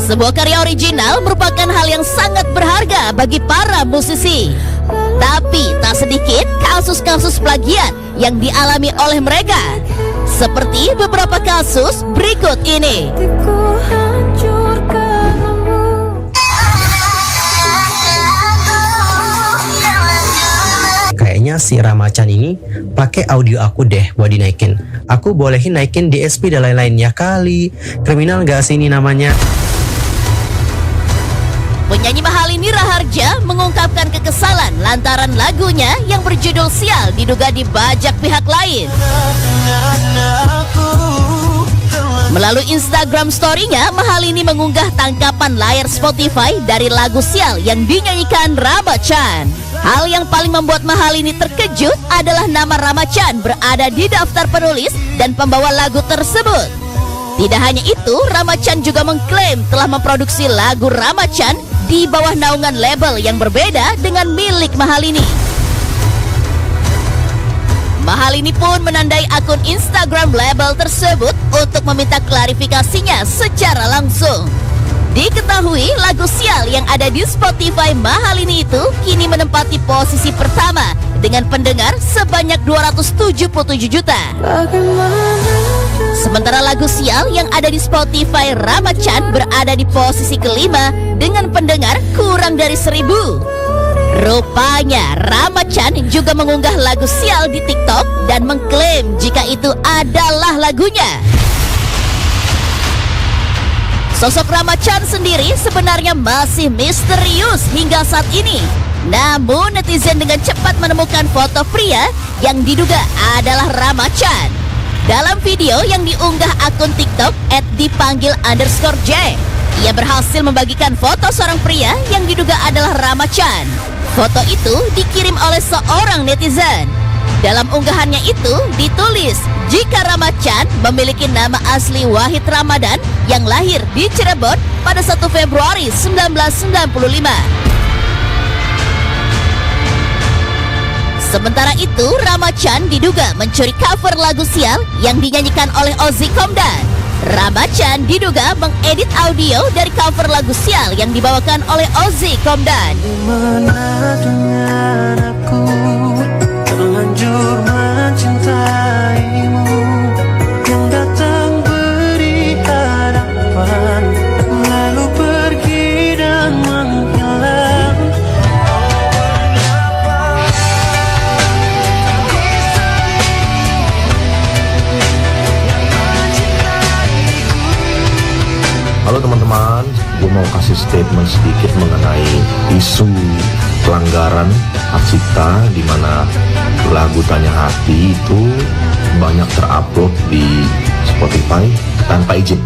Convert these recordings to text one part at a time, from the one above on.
Sebuah karya original merupakan hal yang sangat berharga bagi para musisi. Tapi tak sedikit kasus-kasus plagiat yang dialami oleh mereka. Seperti beberapa kasus berikut ini. Kayaknya si Ramacan ini pakai audio aku deh buat dinaikin. Aku bolehin naikin DSP dan lain-lain ya kali. Kriminal gak sih ini namanya? Penyanyi Mahalini Raharja mengungkapkan kekesalan lantaran lagunya yang berjudul Sial diduga dibajak pihak lain. Melalui Instagram story-nya, Mahalini mengunggah tangkapan layar Spotify dari lagu Sial yang dinyanyikan Ramacan. Hal yang paling membuat Mahalini terkejut adalah nama Ramacan berada di daftar penulis dan pembawa lagu tersebut. Tidak hanya itu, Ramacan juga mengklaim telah memproduksi lagu Ramacan di bawah naungan label yang berbeda dengan milik Mahalini. Mahalini pun menandai akun Instagram label tersebut untuk meminta klarifikasinya secara langsung. Diketahui lagu Sial yang ada di Spotify Mahalini itu kini menempati posisi pertama dengan pendengar sebanyak 277 juta. Sementara lagu Sial yang ada di Spotify Ramacan berada di posisi kelima dengan pendengar kurang dari 1.000. Rupanya Ramacan juga mengunggah lagu Sial di TikTok dan mengklaim jika itu adalah lagunya. Sosok Ramacan sendiri sebenarnya masih misterius hingga saat ini. Namun netizen dengan cepat menemukan foto pria yang diduga adalah Ramacan. Dalam video yang diunggah akun TikTok @dipanggil_J, ia berhasil membagikan foto seorang pria yang diduga adalah Ramacan. Foto itu dikirim oleh seorang netizen. Dalam unggahannya itu ditulis jika Ramacan memiliki nama asli Wahid Ramadan yang lahir di Cirebon pada 1 Februari 1995. Sementara itu, Ramacan diduga mencuri cover lagu Sial yang dinyanyikan oleh Ozzy Komdan. Ramacan diduga mengedit audio dari cover lagu Sial yang dibawakan oleh Ozzy Komdan. Dimana dengan aku terlanjur mencintaimu, yang datang beri harapan lalu pergi dan menghilang. Halo teman-teman, gue mau kasih statement sedikit mengenai isu pelanggaran hak cipta di mana lagu Tanya Hati itu banyak terupload di Spotify tanpa izin.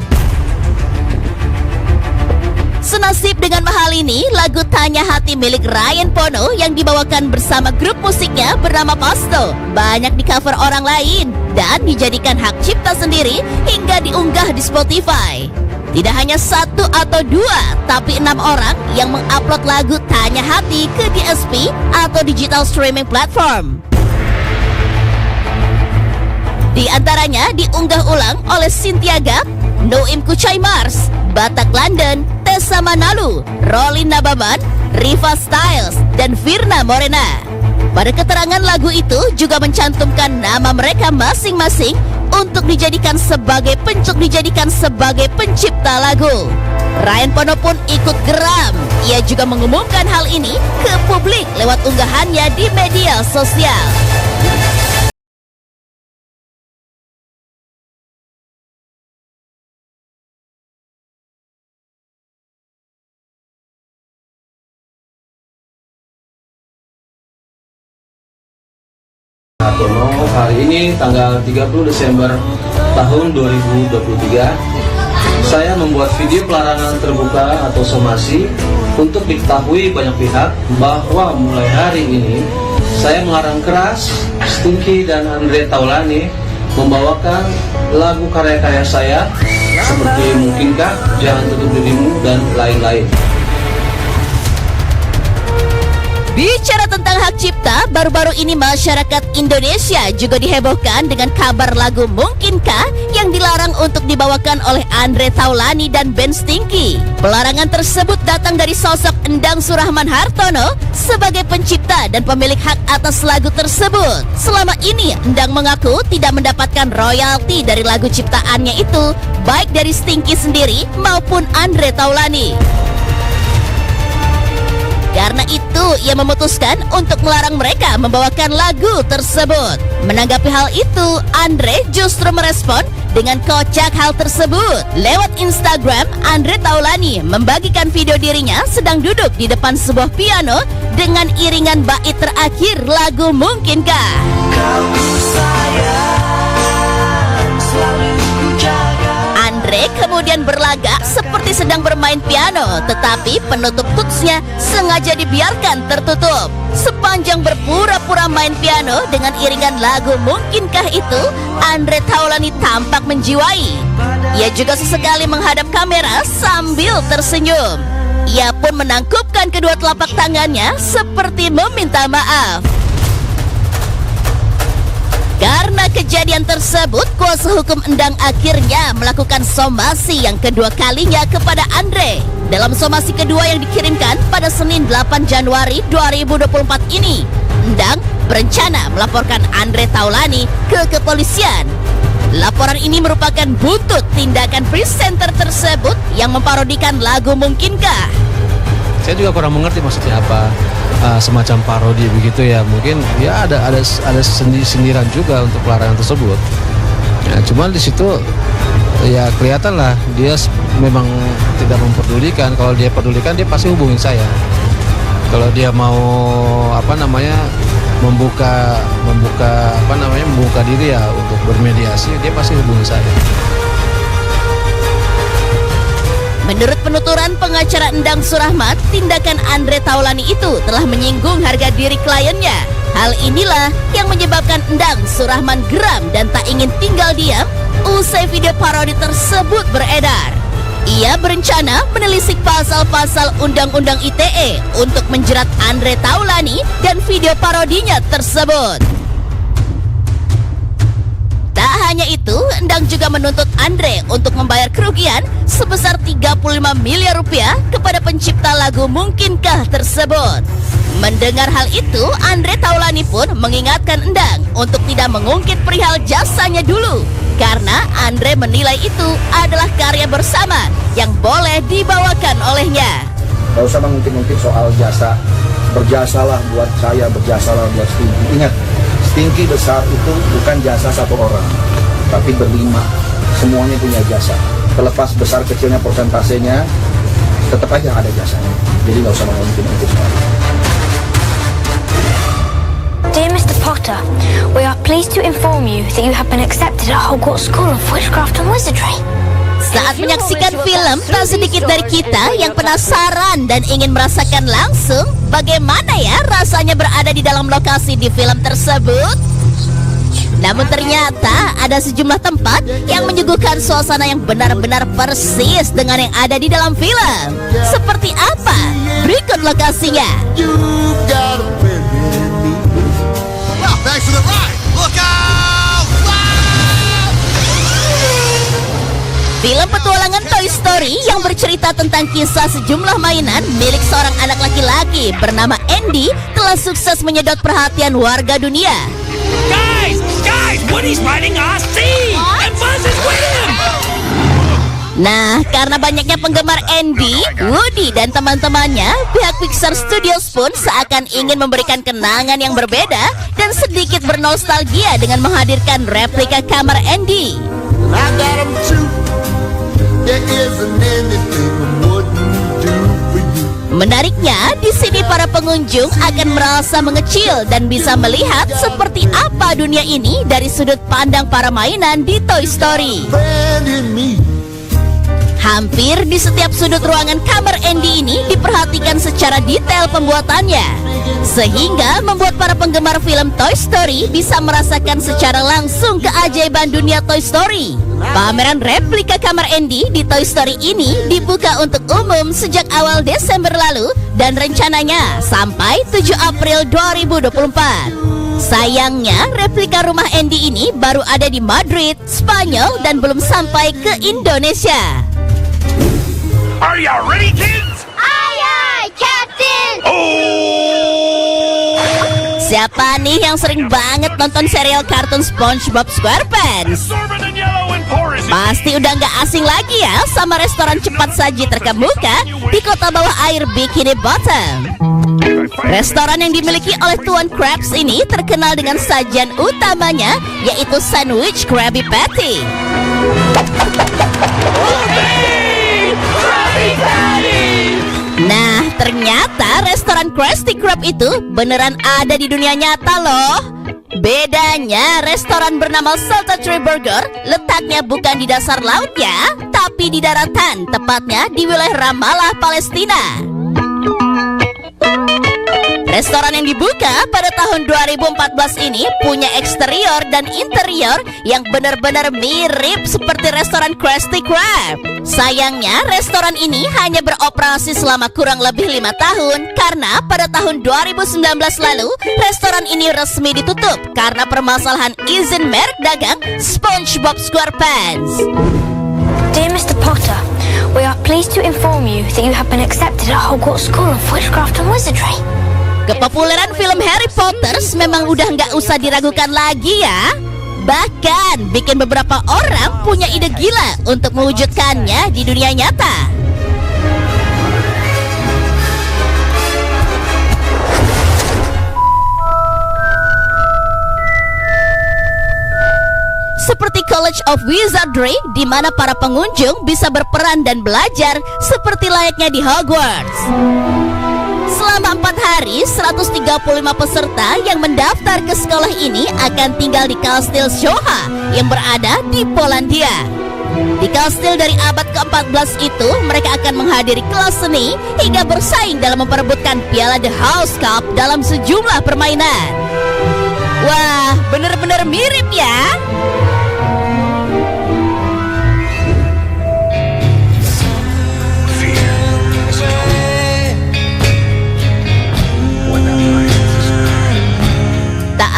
Senasib dengan Mahalini, lagu Tanya Hati milik Ryan Pono yang dibawakan bersama grup musiknya bernama Pasto banyak di cover orang lain dan dijadikan hak cipta sendiri hingga diunggah di Spotify. Tidak hanya 1 atau 2, tapi 6 orang yang mengupload lagu Tanya Hati ke DSP atau digital streaming platform. Di antaranya diunggah ulang oleh Cynthia Gap, Noim Kuchai Mars, Batak London, Tessa Manalu, Rolin Nabaman, Riva Styles, dan Firna Morena. Pada keterangan lagu itu juga mencantumkan nama mereka masing-masing untuk dijadikan sebagai pencipta lagu. Ryan Pono pun ikut geram. Ia juga mengumumkan hal ini ke publik lewat unggahannya di media sosial. Tono, hari ini tanggal 30 Desember tahun 2023 saya membuat video pelarangan terbuka atau somasi untuk diketahui banyak pihak bahwa mulai hari ini saya melarang keras Stinky dan Andre Taulani membawakan lagu karya-karya saya seperti Mungkinkah, Jangan Tutup Dirimu, dan lain-lain. Bicara tentang hak cipta, baru-baru ini masyarakat Indonesia juga dihebohkan dengan kabar lagu Mungkinkah yang dilarang untuk dibawakan oleh Andre Taulany dan Ben Stinky. Pelarangan tersebut datang dari sosok Endang Surahman Hartono sebagai pencipta dan pemilik hak atas lagu tersebut. Selama ini, Endang mengaku tidak mendapatkan royalti dari lagu ciptaannya itu, baik dari Stinky sendiri maupun Andre Taulany. Karena itu, ia memutuskan untuk melarang mereka membawakan lagu tersebut. Menanggapi hal itu, Andre justru merespon dengan kocak hal tersebut. Lewat Instagram, Andre Taulany membagikan video dirinya sedang duduk di depan sebuah piano dengan iringan bait terakhir lagu Mungkinkah. Kau sayang, selalu ku jaga. Andre kemudian berlagak seperti sedang bermain piano, tetapi penutup tutsnya sengaja dibiarkan tertutup. Sepanjang berpura-pura main piano dengan iringan lagu Mungkinkah itu, Andre Taulany tampak menjiwai. Ia juga sesekali menghadap kamera sambil tersenyum. Ia pun menangkupkan kedua telapak tangannya seperti meminta maaf. Karena kejadian tersebut, kuasa hukum Endang akhirnya melakukan somasi yang kedua kalinya kepada Andre. Dalam somasi kedua yang dikirimkan pada Senin 8 Januari 2024 ini, Endang berencana melaporkan Andre Taulany ke kepolisian. Laporan ini merupakan buntut tindakan presenter tersebut yang memparodikan lagu Mungkinkah. Saya juga kurang mengerti maksudnya apa, semacam parodi begitu ya. Mungkin ya ada sindiran juga untuk pelarangan tersebut. Ya, cuman di situ ya kelihatan lah dia memang tidak memperdulikan. Kalau dia pedulikan, dia pasti hubungin saya. Kalau dia mau membuka diri ya untuk bermediasi, dia pasti hubungin saya. Menurut penuturan pengacara Endang Surahman, tindakan Andre Taulany itu telah menyinggung harga diri kliennya. Hal inilah yang menyebabkan Endang Surahman geram dan tak ingin tinggal diam usai video parodi tersebut beredar. Ia berencana menelisik pasal-pasal Undang-Undang ITE untuk menjerat Andre Taulany dan video parodinya tersebut. Tak hanya itu, Endang juga menuntut Andre untuk membayar kerugian sebesar 35 miliar rupiah kepada pencipta lagu Mungkinkah tersebut. Mendengar hal itu, Andre Taulany pun mengingatkan Endang untuk tidak mengungkit perihal jasanya dulu, karena Andre menilai itu adalah karya bersama yang boleh dibawakan olehnya. Gak usah mengungkit-ungkit soal jasa. Berjasalah buat saya, berjasalah buat Stinky. Ingat, Stinky besar itu bukan jasa satu orang, tapi berlima. Semuanya punya jasa. Terlepas besar kecilnya persentasenya, tetap aja ada jasanya. Jadi gak usah mengungkit-ungkit soal itu. Dear Mr. Potter, we are pleased to inform you that you have been accepted at Hogwarts School of Witchcraft and Wizardry. Saat menyaksikan film, tak sedikit dari kita yang penasaran dan ingin merasakan langsung bagaimana ya rasanya berada di dalam lokasi di film tersebut. Namun ternyata ada sejumlah tempat yang menyuguhkan suasana yang benar-benar persis dengan yang ada di dalam film. Seperti apa? Berikut lokasinya. Thanks for the ride. Look out! Film petualangan Toy Story yang bercerita tentang kisah sejumlah mainan milik seorang anak laki-laki bernama Andy telah sukses menyedot perhatian warga dunia. Guys, Woody's riding RC, and Buzz is with him. Nah, karena banyaknya penggemar Andy, Woody dan teman-temannya, pihak Pixar Studios pun seakan ingin memberikan kenangan yang berbeda dan sedikit bernostalgia dengan menghadirkan replika kamar Andy. I got him too. There isn't anything I wouldn't do for you. Menariknya, di sini para pengunjung akan merasa mengecil dan bisa melihat seperti apa dunia ini dari sudut pandang para mainan di Toy Story. Friend in me. Hampir di setiap sudut ruangan kamar Andy ini diperhatikan secara detail pembuatannya, sehingga membuat para penggemar film Toy Story bisa merasakan secara langsung keajaiban dunia Toy Story. Pameran replika kamar Andy di Toy Story ini dibuka untuk umum sejak awal Desember lalu dan rencananya sampai 7 April 2024. Sayangnya, replika rumah Andy ini baru ada di Madrid, Spanyol, dan belum sampai ke Indonesia. Are you ready, kids? Aye, aye, Captain! Siapa nih yang sering banget nonton serial kartun SpongeBob SquarePants? Pasti udah nggak asing lagi ya sama restoran cepat saji terkemuka di kota bawah air Bikini Bottom. Restoran yang dimiliki oleh Tuan Krabs ini terkenal dengan sajian utamanya, yaitu sandwich Krabby Patty. Nah, ternyata restoran Krusty Krab itu beneran ada di dunia nyata loh. Bedanya, restoran bernama Salted Tree Burger letaknya bukan di dasar laut ya, tapi di daratan, tepatnya di wilayah Ramallah, Palestina. Restoran yang dibuka pada tahun 2014 ini punya eksterior dan interior yang benar-benar mirip seperti restoran Krusty Krab. Sayangnya, restoran ini hanya beroperasi selama kurang lebih 5 tahun karena pada tahun 2019 lalu, restoran ini resmi ditutup karena permasalahan izin merek dagang SpongeBob SquarePants. Dear Mr. Potter, we are pleased to inform you that you have been accepted at Hogwarts School of Witchcraft and Wizardry. Kepopuleran film Harry Potter memang udah nggak usah diragukan lagi ya. Bahkan bikin beberapa orang punya ide gila untuk mewujudkannya di dunia nyata. Seperti College of Wizardry, di mana para pengunjung bisa berperan dan belajar seperti layaknya di Hogwarts. Selama 4 hari, 135 peserta yang mendaftar ke sekolah ini akan tinggal di Kastil Shoha yang berada di Polandia. Di kastil dari abad ke-14 itu, mereka akan menghadiri kelas seni hingga bersaing dalam memperebutkan piala The House Cup dalam sejumlah permainan. Wah, bener-bener mirip ya.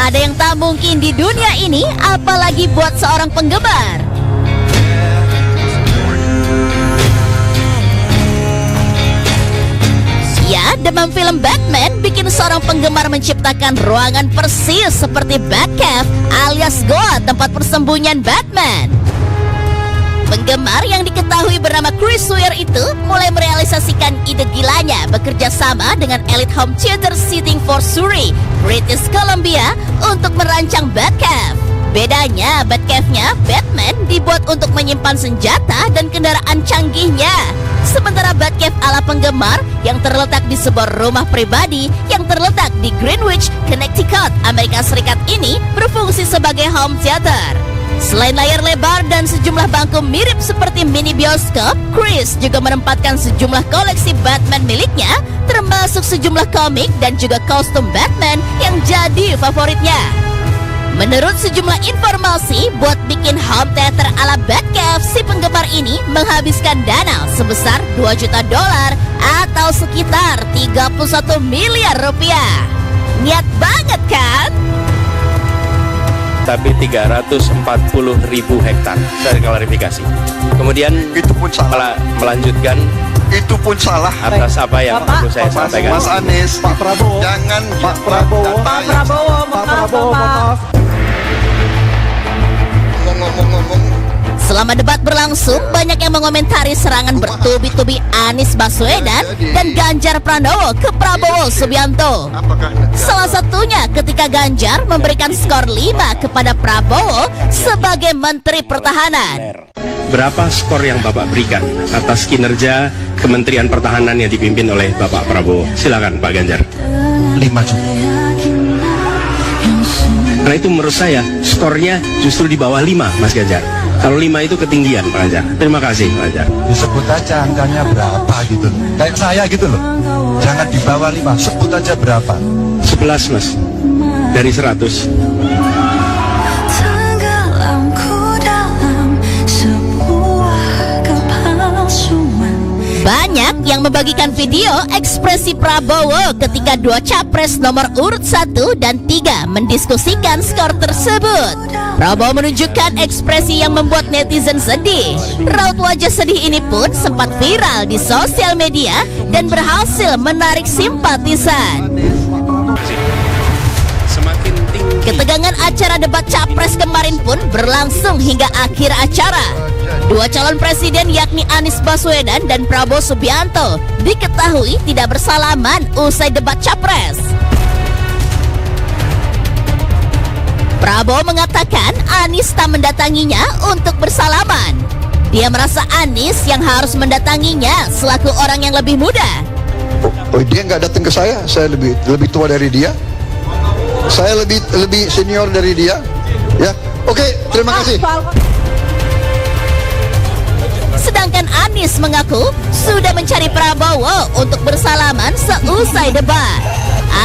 Ada yang tak mungkin di dunia ini, apalagi buat seorang penggemar. Ya, demam film Batman bikin seorang penggemar menciptakan ruangan persis seperti Batcave alias goa tempat persembunyian Batman. Penggemar yang diketahui bernama Chris Weir itu mulai merealisasikan ide gilanya bekerja sama dengan Elite Home Theater Sitting for Surrey, British Columbia untuk merancang Batcave. Bedanya, Batcave-nya Batman dibuat untuk menyimpan senjata dan kendaraan canggihnya. Sementara Batcave ala penggemar yang terletak di sebuah rumah pribadi yang terletak di Greenwich, Connecticut, Amerika Serikat ini berfungsi sebagai home theater. Selain layar lebar dan sejumlah bangku mirip seperti mini bioskop, Chris juga menempatkan sejumlah koleksi Batman miliknya, termasuk sejumlah komik dan juga kostum Batman yang jadi favoritnya. Menurut sejumlah informasi, buat bikin home theater ala Batcave, si penggemar ini menghabiskan dana sebesar $2 juta atau sekitar 31 miliar rupiah. Niat banget kan? Tapi 340.000 hektar. Saya klarifikasi. Kemudian Itu pun salah. melanjutkan Itu pun salah. atas apa yang perlu saya sampaikan. Mas Anies, Pak Prabowo, jangan Pak Prabowo, maaf. Ngomong-ngomong. Selama debat berlangsung, banyak yang mengomentari serangan bertubi-tubi Anies Baswedan dan Ganjar Pranowo ke Prabowo Subianto. Salah satunya ketika Ganjar memberikan skor 5 kepada Prabowo sebagai Menteri Pertahanan. Berapa skor yang Bapak berikan atas kinerja Kementerian Pertahanan yang dipimpin oleh Bapak Prabowo? Silakan Pak Ganjar. 5 juta. Karena itu menurut saya skornya justru di bawah 5, Mas Ganjar. Kalau 5 itu ketinggian Pak Hajar. Terima kasih Pak Hajar. Disebut aja angkanya berapa gitu. Kayak saya gitu loh. Jangan di bawah 5, sebut aja berapa. 11 Mas. Dari 100. Banyak yang membagikan video ekspresi Prabowo ketika dua capres nomor urut 1 dan 3 mendiskusikan skor tersebut. Prabowo menunjukkan ekspresi yang membuat netizen sedih. Raut wajah sedih ini pun sempat viral di sosial media dan berhasil menarik simpatisan. Semakin tinggi. Ketegangan acara debat capres kemarin pun berlangsung hingga akhir acara. Dua calon presiden yakni Anies Baswedan dan Prabowo Subianto diketahui tidak bersalaman usai debat capres. Prabowo mengatakan Anies tak mendatanginya untuk bersalaman. Dia merasa Anies yang harus mendatanginya selaku orang yang lebih muda. Oh, dia nggak datang ke saya lebih tua dari dia. Saya lebih senior dari dia. Ya, oke, terima kasih. Sedangkan Anies mengaku sudah mencari Prabowo untuk bersalaman seusai debat.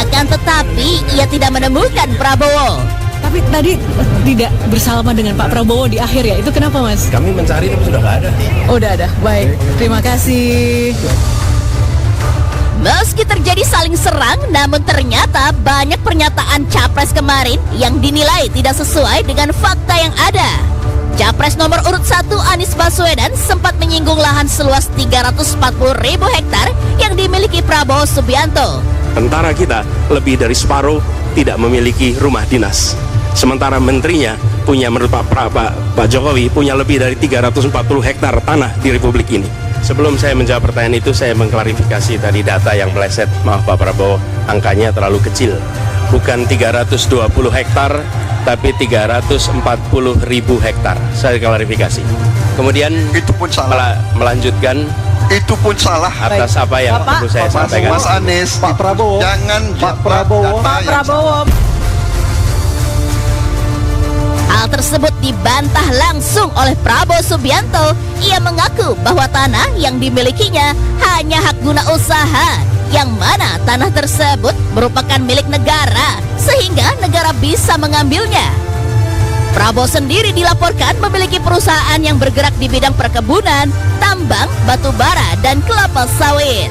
Akan tetapi ia tidak menemukan Prabowo. Tapi tadi tidak bersalaman dengan Pak Prabowo di akhir ya, itu kenapa Mas? Kami mencari tapi sudah nggak ada. Oh, udah ada, baik, terima kasih. Meski terjadi saling serang, namun ternyata banyak pernyataan capres kemarin yang dinilai tidak sesuai dengan fakta yang ada. Capres nomor urut 1 Anies Baswedan sempat menyinggung lahan seluas 340.000 hektar yang dimiliki Prabowo Subianto. Tentara kita lebih dari separuh tidak memiliki rumah dinas. Sementara menterinya punya, menurut Pak Jokowi, punya lebih dari 340 hektar tanah di Republik ini. Sebelum saya menjawab pertanyaan itu, saya mengklarifikasi tadi data yang meleset. Maaf Pak Prabowo, angkanya terlalu kecil. Bukan 320 hektar, tapi 340.000 hektar. Saya klarifikasi. Kemudian Itu pun salah. Melanjutkan Itu pun salah. atas apa yang perlu saya sampaikan. Mas Anies, Pak Prabowo. Jangan Pak Prabowo. Hal tersebut dibantah langsung oleh Prabowo Subianto. Ia mengaku bahwa tanah yang dimilikinya hanya hak guna usaha, yang mana tanah tersebut merupakan milik negara, sehingga negara bisa mengambilnya. Prabowo sendiri dilaporkan memiliki perusahaan yang bergerak di bidang perkebunan, tambang, batu bara, dan kelapa sawit.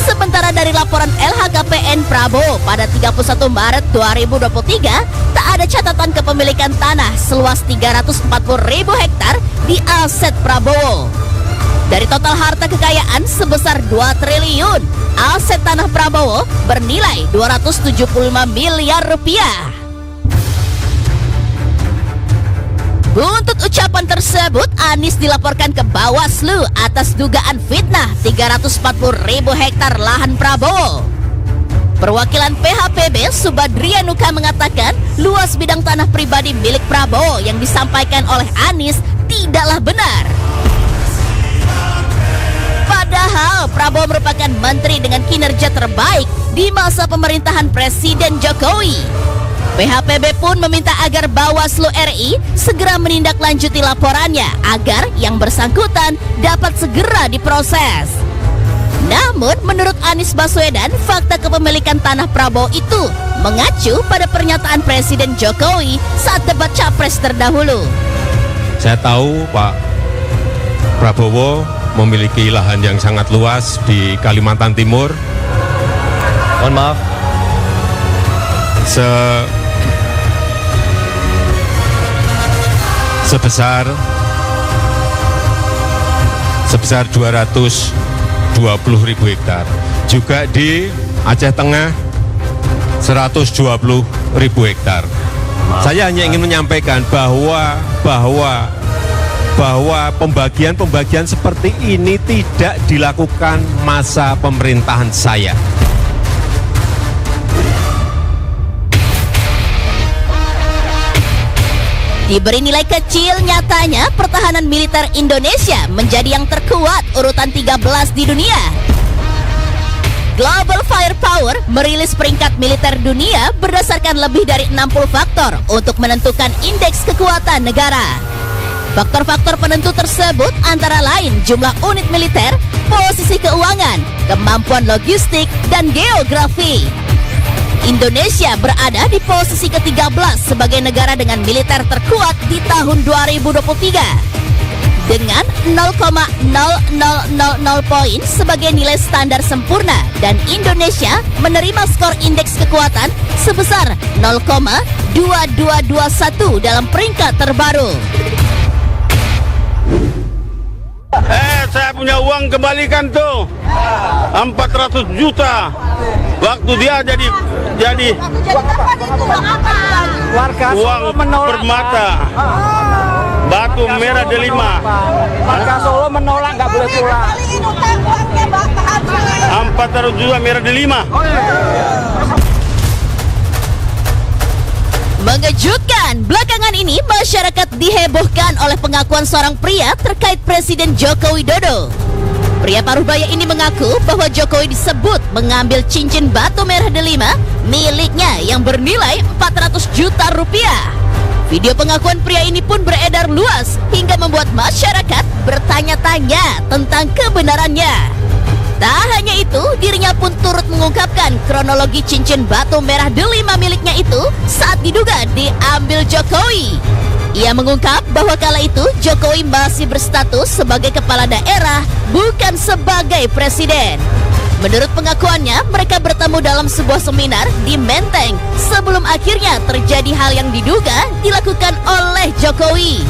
Sementara dari laporan LHKPN Prabowo pada 31 Maret 2023, tak ada catatan kepemilikan tanah seluas 340.000 hektar di aset Prabowo. Dari total harta kekayaan sebesar 2 triliun, aset tanah Prabowo bernilai 275 miliar rupiah. Buntut ucapan tersebut, Anies dilaporkan ke Bawaslu atas dugaan fitnah 340.000 hektar lahan Prabowo. Perwakilan PHPB Subadrianuka mengatakan luas bidang tanah pribadi milik Prabowo yang disampaikan oleh Anies tidaklah benar. Padahal Prabowo merupakan menteri dengan kinerja terbaik di masa pemerintahan Presiden Jokowi. PHPB pun meminta agar Bawaslu RI segera menindaklanjuti laporannya agar yang bersangkutan dapat segera diproses. Namun menurut Anies Baswedan, fakta kepemilikan tanah Prabowo itu mengacu pada pernyataan Presiden Jokowi saat debat capres terdahulu. Saya tahu Pak Prabowo memiliki lahan yang sangat luas di Kalimantan Timur. Mohon maaf. Sebesar 220.000 hektar. Juga di Aceh Tengah 120.000 hektar. Saya hanya ingin menyampaikan bahwa pembagian seperti ini tidak dilakukan masa pemerintahan saya. Diberi nilai kecil, nyatanya pertahanan militer Indonesia menjadi yang terkuat urutan 13 di dunia. Global Firepower merilis peringkat militer dunia berdasarkan lebih dari 60 faktor untuk menentukan indeks kekuatan negara. Faktor-faktor penentu tersebut antara lain jumlah unit militer, posisi keuangan, kemampuan logistik, dan geografi. Indonesia berada di posisi ke-13 sebagai negara dengan militer terkuat di tahun 2023. Dengan 0,0000 poin sebagai nilai standar sempurna dan Indonesia menerima skor indeks kekuatan sebesar 0,2221 dalam peringkat terbaru. Saya punya uang kembalikan tuh 400 juta waktu dia jadi uang permata Batu Merah Delima. Warga Solo menolak, nggak boleh pulang. 400 juta Merah Delima. Mengejutkan, belakangan ini masyarakat dihebohkan oleh pengakuan seorang pria terkait Presiden Joko Widodo. Pria Parubaya ini mengaku bahwa Jokowi disebut mengambil cincin batu merah delima miliknya yang bernilai 400 juta rupiah. Video pengakuan pria ini pun beredar luas hingga membuat masyarakat bertanya-tanya tentang kebenarannya. Tak hanya itu, dirinya pun turut mengungkapkan kronologi cincin batu merah delima miliknya itu saat diduga diambil Jokowi. Ia mengungkap bahwa kala itu Jokowi masih berstatus sebagai kepala daerah, bukan sebagai presiden. Menurut pengakuannya, mereka bertemu dalam sebuah seminar di Menteng sebelum akhirnya terjadi hal yang diduga dilakukan oleh Jokowi.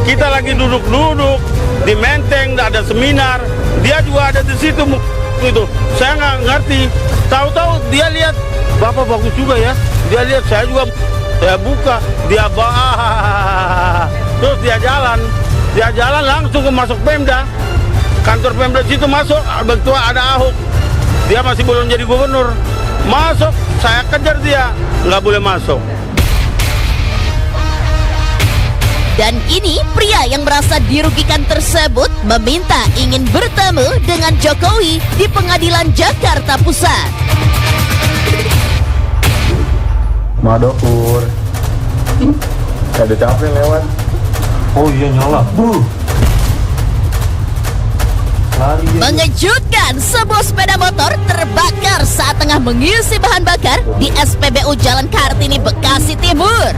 Kita lagi duduk-duduk di Menteng, ada seminar, dia juga ada di situ. Itu saya nggak ngerti. Tahu-tahu dia lihat Bapak bagus juga ya. Dia lihat saya juga, saya buka, dia terus dia jalan langsung ke masuk Pemda. Kantor Pemda situ masuk, betul ada Ahok. Dia masih belum jadi gubernur. Masuk, saya kejar dia, nggak boleh masuk. Dan kini pria yang merasa dirugikan tersebut meminta ingin bertemu dengan Jokowi di Pengadilan Jakarta Pusat. Madopur. Ada capek lewat. Oh iya nyala. Mengejutkan, sebuah sepeda motor terbakar saat tengah mengisi bahan bakar di SPBU Jalan Kartini, Bekasi Timur.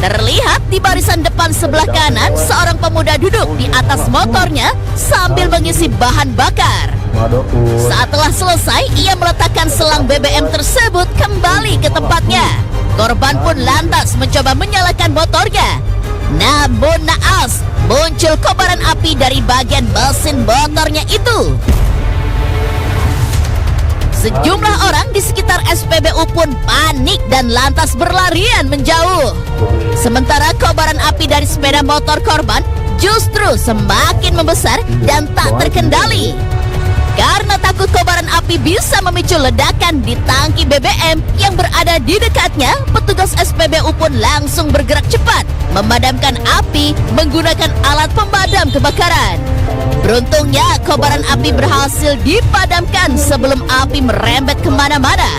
Terlihat di barisan depan sebelah kanan, seorang pemuda duduk di atas motornya sambil mengisi bahan bakar. Saat telah selesai, ia meletakkan selang BBM tersebut kembali ke tempatnya. Korban pun lantas mencoba menyalakan motornya. Namun naas, muncul kobaran api dari bagian mesin motornya itu. Sejumlah orang di sekitar SPBU pun panik dan lantas berlarian menjauh. Sementara kobaran api dari sepeda motor korban justru semakin membesar dan tak terkendali. Karena takut kobaran api bisa memicu ledakan di tangki BBM yang berada di dekatnya, petugas SPBU pun langsung bergerak cepat memadamkan api menggunakan alat pemadam kebakaran. Beruntungnya kobaran api berhasil dipadamkan sebelum api merembet kemana-mana.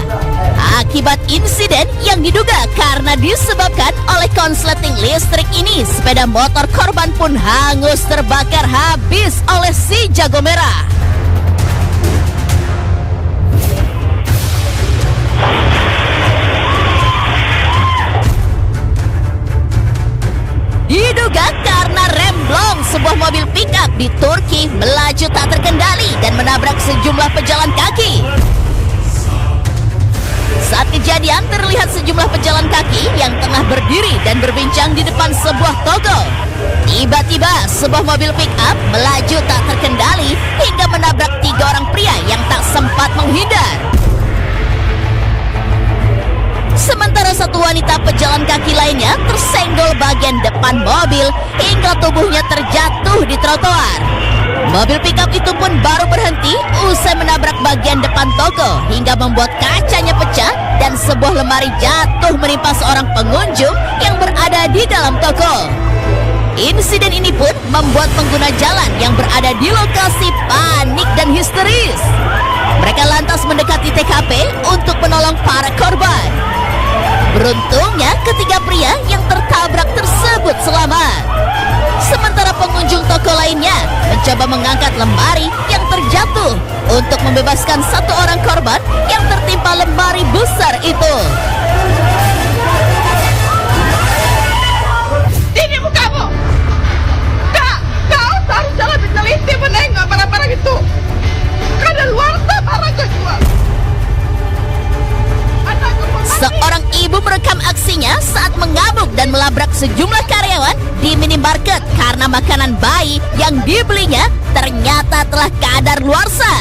Akibat insiden yang diduga karena disebabkan oleh konsleting listrik ini, sepeda motor korban pun hangus terbakar habis oleh si jago merah. Diduga karena remblong, sebuah mobil pickup di Turki melaju tak terkendali dan menabrak sejumlah pejalan kaki. Saat kejadian terlihat sejumlah pejalan kaki yang tengah berdiri dan berbincang di depan sebuah toko. Tiba-tiba sebuah mobil pickup melaju tak terkendali hingga menabrak 3 orang pria yang tak sempat menghindar. Sementara satu wanita pejalan kaki lainnya tersenggol bagian depan mobil hingga tubuhnya terjatuh di trotoar. Mobil pickup itu pun baru berhenti usai menabrak bagian depan toko hingga membuat kacanya pecah dan sebuah lemari jatuh menimpa seorang pengunjung yang berada di dalam toko. Insiden ini pun membuat pengguna jalan yang berada di lokasi panik dan histeris. Mereka lantas mendekati TKP untuk menolong para korban. Beruntungnya ketiga pria yang tertabrak tersebut selamat. Sementara pengunjung toko lainnya mencoba mengangkat lemari yang terjatuh untuk membebaskan satu orang korban yang tertimpa lemari besar itu. Ini mukamu! Kak, kau seharusnya lebih teliti menengok barang-barang itu. Karena luar barang kau jual. Seorang ibu merekam aksinya saat mengamuk dan melabrak sejumlah karyawan di minimarket karena makanan bayi yang dibelinya ternyata telah kadaluarsa.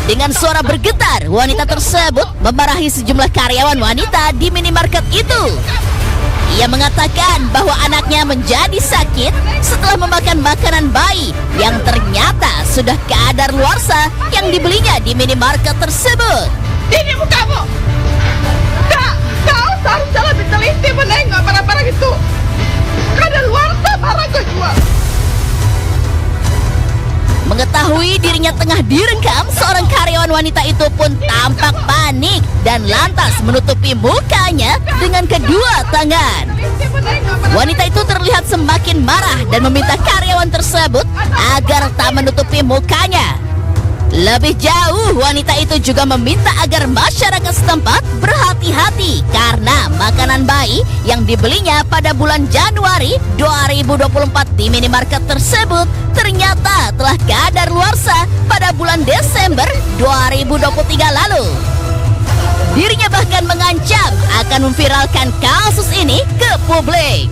Dengan suara bergetar, wanita tersebut memarahi sejumlah karyawan wanita di minimarket itu. Ia mengatakan bahwa anaknya menjadi sakit setelah memakan makanan bayi yang ternyata sudah kadaluarsa yang dibelinya di minimarket tersebut. Ini mukamu! Kak, kau seharusnya lebih teliti menengok barang-barang itu. Karena luar barang kau jual. Mengetahui dirinya tengah direkam, seorang karyawan wanita itu pun tampak panik dan lantas menutupi mukanya dengan kedua tangan. Wanita itu terlihat semakin marah dan meminta karyawan tersebut agar tak menutupi mukanya. Lebih jauh, wanita itu juga meminta agar masyarakat setempat berhati-hati karena makanan bayi yang dibelinya pada bulan Januari 2024 di minimarket tersebut ternyata telah kadaluarsa pada bulan Desember 2023 lalu. Dirinya bahkan mengancam akan memviralkan kasus ini ke publik.